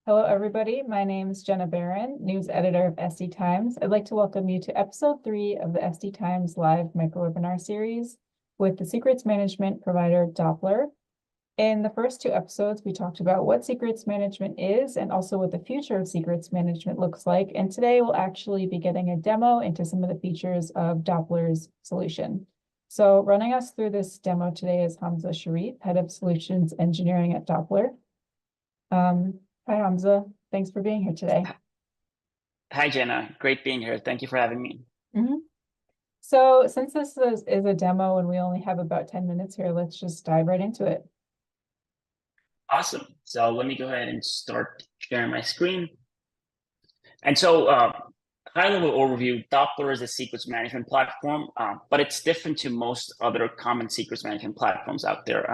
Hello, everybody. My name is Jenna Barron, news editor of SD Times. I'd like to welcome you to episode 3 of the SD Times live micro-webinar series with the secrets management provider Doppler. In the first 2 episodes, we talked about what secrets management is and also what the future of secrets management looks like. And today we'll actually be getting a demo into some of the features of Doppler's solution. So running us through this demo today is Hamza Sharif, Head of Solutions Engineering at Doppler. Hi, Hamza. Thanks for being here today. Hi, Jenna. Great being here. Thank you for having me. So since this is a demo and we only have about 10 minutes here, let's just dive right into it. Awesome. So let me go ahead and start sharing my screen. And so high-level overview, Doppler is a secrets management platform, but it's different to most other common secrets management platforms out there.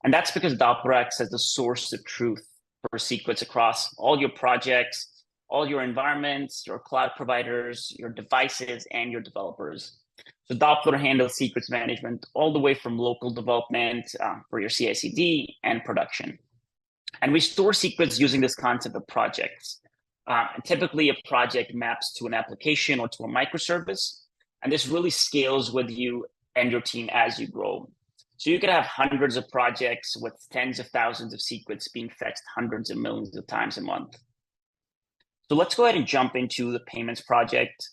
And that's because Doppler acts as the source of truth for secrets across all your projects, all your environments, your cloud providers, your devices, and your developers. So Doppler handles secrets management all the way from local development for your CI/CD and production. And we store secrets using this concept of projects. Typically, a project maps to an application or to a microservice, and this really scales with you and your team as you grow. So you could have hundreds of projects with tens of thousands of secrets being fetched hundreds of millions of times a month. So let's go ahead and jump into the payments project.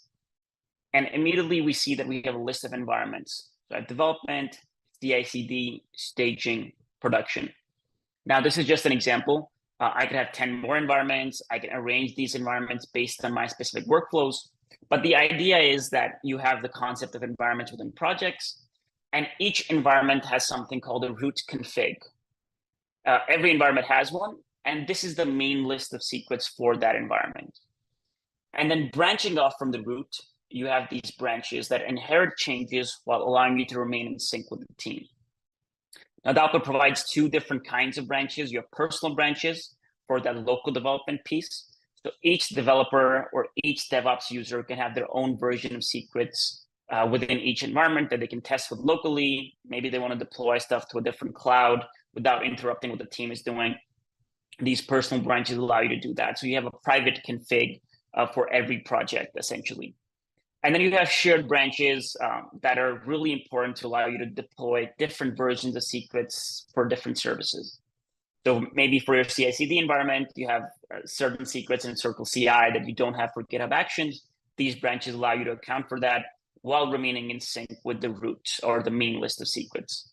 And immediately we see that we have a list of environments. So I have development, CI/CD, staging, production. Now, this is just an example. I could have 10 more environments. I can arrange these environments based on my specific workflows. But the idea is that you have the concept of environments within projects, and each environment has something called a root config. Every environment has one, and this is the main list of secrets for that environment. And then branching off from the root, you have these branches that inherit changes while allowing you to remain in sync with the team. Now, Doppler provides 2 different kinds of branches. You have personal branches for that local development piece. So each developer or each DevOps user can have their own version of secrets within each environment that they can test with locally. Maybe they want to deploy stuff to a different cloud without interrupting what the team is doing. These personal branches allow you to do that. So you have a private config for every project, essentially. And then you have shared branches that are really important to allow you to deploy different versions of secrets for different services. So maybe for your CI/CD environment, you have certain secrets in Circle CI that you don't have for GitHub Actions. These branches allow you to account for that while remaining in sync with the root or the main list of secrets.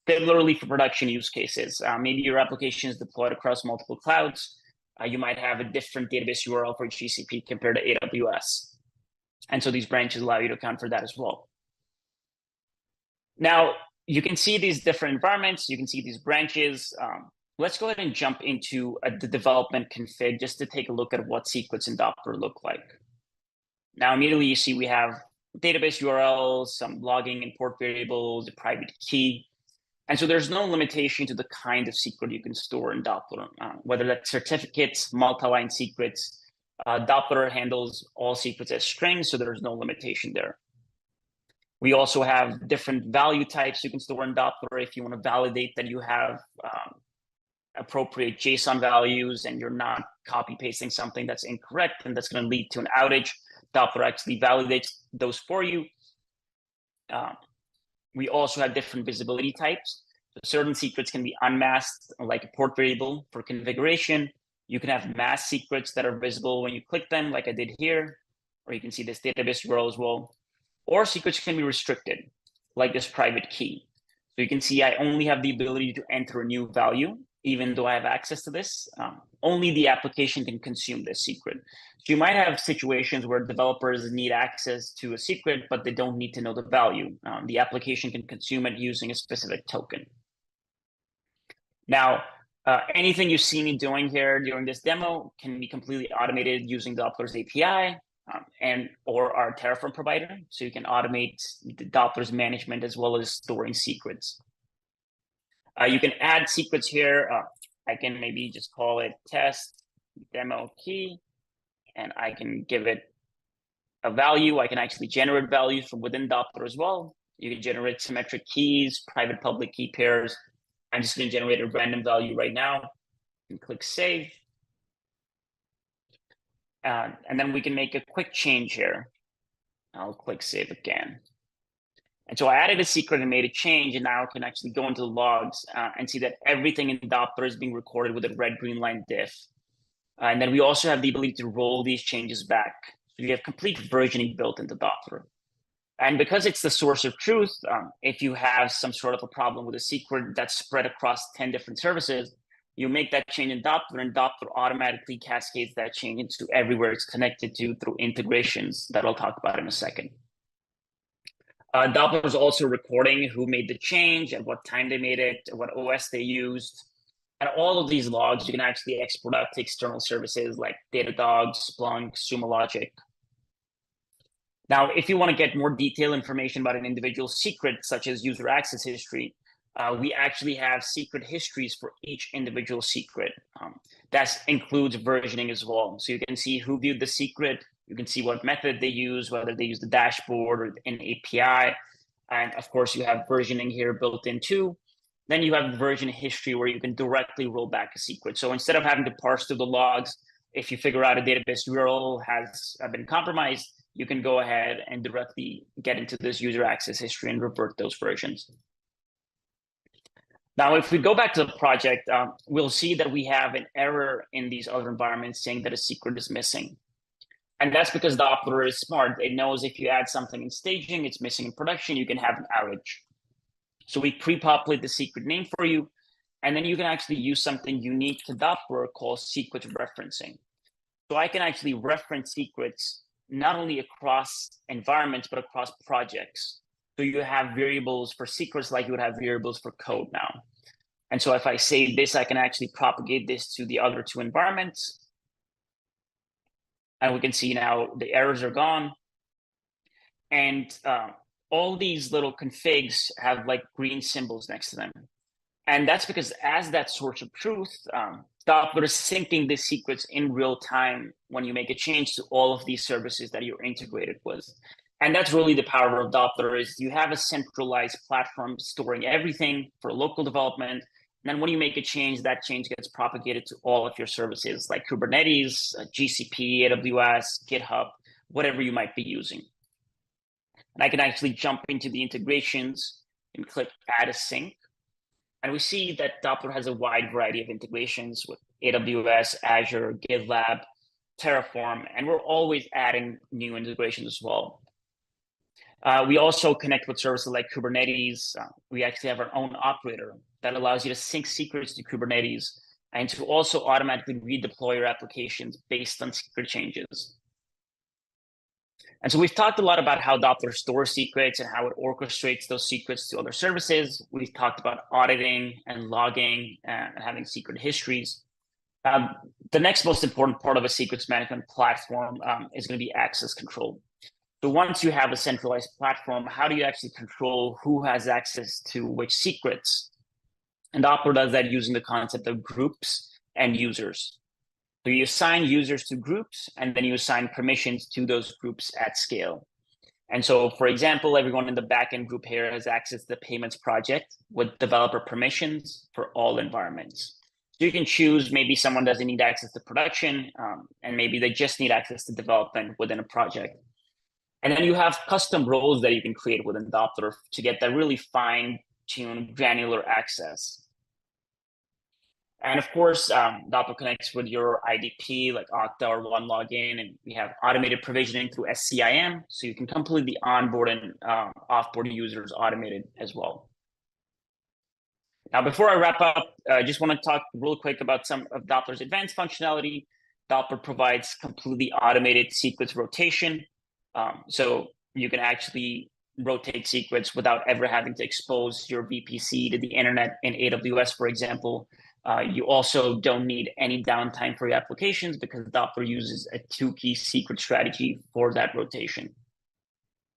Similarly, for production use cases, maybe your application is deployed across multiple clouds. You might have a different database URL for GCP compared to AWS. And so these branches allow you to account for that as well. Now, you can see these different environments. You can see these branches. Let's go ahead and jump into the development config just to take a look at what secrets in Doppler look like. Now, immediately you see we have database URLs, some logging and port variables, a private key. And so there's no limitation to the kind of secret you can store in Doppler, whether that's certificates, multi-line secrets. Doppler handles all secrets as strings, so there's no limitation there. We also have different value types you can store in Doppler if you want to validate that you have appropriate JSON values and you're not copy pasting something that's incorrect and that's going to lead to an outage. Doppler actually validates those for you. We also have different visibility types. So certain secrets can be unmasked, like a port variable for configuration. You can have masked secrets that are visible when you click them, like I did here, or you can see this database URL as well. Or secrets can be restricted, like this private key. So you can see I only have the ability to enter a new value, even though I have access to this. Only the application can consume this secret. So you might have situations where developers need access to a secret, but they don't need to know the value. The application can consume it using a specific token. Now, anything you see me doing here during this demo can be completely automated using Doppler's API and or our Terraform provider. So you can automate the Doppler's management as well as storing secrets. You can add secrets here. I can maybe just call it test demo key, and I can give it a value. I can actually generate values from within Doppler as well. You can generate symmetric keys, private public key pairs. I'm just going to generate a random value right now and click save. And then we can make a quick change here. I'll click save again. And so I added a secret and made a change, and now I can actually go into the logs and see that everything in Doppler is being recorded with a red-green line diff. And then we also have the ability to roll these changes back. So you have complete versioning built into Doppler. And because it's the source of truth, if you have some sort of a problem with a secret that's spread across 10 different services, you make that change in Doppler, and Doppler automatically cascades that change into everywhere it's connected to through integrations that I'll talk about in a second. Doppler is also recording who made the change, at what time they made it, what OS they used. And all of these logs you can actually export out to external services like Datadog, Splunk, Sumo Logic. Now, if you want to get more detailed information about an individual secret, such as user access history, we actually have secret histories for each individual secret. That includes versioning as well. So you can see who viewed the secret, you can see what method they use, whether they use the dashboard or an API. And of course, you have versioning here built in too. Then you have version history where you can directly roll back a secret. So instead of having to parse through the logs, if you figure out a database URL has been compromised, you can go ahead and directly get into this user access history and revert those versions. Now, if we go back to the project, we'll see that we have an error in these other environments saying that a secret is missing. And that's because Doppler is smart. It knows if you add something in staging, it's missing in production, you can have an outage. So we pre-populate the secret name for you, and then you can actually use something unique to Doppler called secret referencing. So I can actually reference secrets not only across environments, but across projects. So you have variables for secrets like you would have variables for code now. And so if I save this, I can actually propagate this to the other two environments. And we can see now the errors are gone. And all these little configs have like green symbols next to them. And that's because as that source of truth, Doppler is syncing the secrets in real time when you make a change to all of these services that you're integrated with. And that's really the power of Doppler is you have a centralized platform storing everything for local development. And then when you make a change, that change gets propagated to all of your services like Kubernetes, GCP, AWS, GitHub, whatever you might be using. And I can actually jump into the integrations and click add a sync. And we see that Doppler has a wide variety of integrations with AWS, Azure, GitLab, Terraform, and we're always adding new integrations as well. We also connect with services like Kubernetes. We actually have our own operator that allows you to sync secrets to Kubernetes and to also automatically redeploy your applications based on secret changes. And so we've talked a lot about how Doppler stores secrets and how it orchestrates those secrets to other services. We've talked about auditing and logging and having secret histories. The next most important part of a secrets management platform is going to be access control. So once you have a centralized platform, how do you actually control who has access to which secrets? And Doppler does that using the concept of groups and users. So you assign users to groups, and then you assign permissions to those groups at scale. And so, for example, everyone in the backend group here has access to the payments project with developer permissions for all environments. So you can choose, maybe someone doesn't need access to production, and maybe they just need access to development within a project. And then you have custom roles that you can create within Doppler to get that really fine-tuned granular access. And of course, Doppler connects with your IDP like Okta or OneLogin, and we have automated provisioning through SCIM, so you can completely onboard and offboard users automated as well. Now, before I wrap up, I just want to talk real quick about some of Doppler's advanced functionality. Doppler provides completely automated secrets rotation. So you can actually rotate secrets without ever having to expose your VPC to the internet in AWS, for example. You also don't need any downtime for your applications because Doppler uses a two-key secret strategy for that rotation.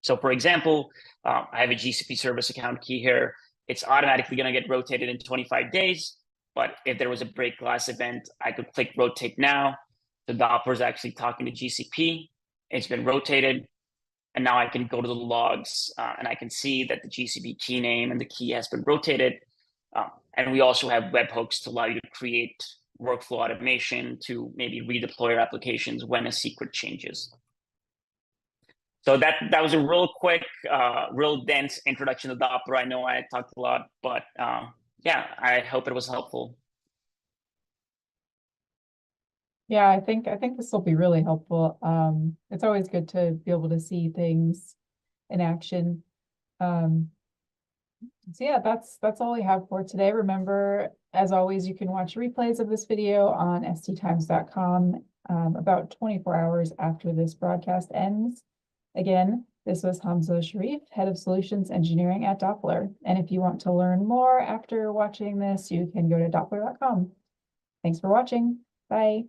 So for example, I have a GCP service account key here. It's automatically going to get rotated in 25 days. But if there was a break glass event, I could click rotate now. The Doppler is actually talking to GCP. It's been rotated. And now I can go to the logs and I can see that the GCP key name and the key has been rotated. And we also have webhooks to allow you to create workflow automation to maybe redeploy your applications when a secret changes. So that was a real quick, real dense introduction to Doppler. I know I talked a lot, but yeah, I hope it was helpful. Yeah, I think this will be really helpful. It's always good to be able to see things in action. So yeah, that's all we have for today. Remember, as always, you can watch replays of this video on sttimes.com about 24 hours after this broadcast ends. Again, this was Hamza Sharif, Head of Solutions Engineering at Doppler. And if you want to learn more after watching this, you can go to doppler.com. Thanks for watching. Bye.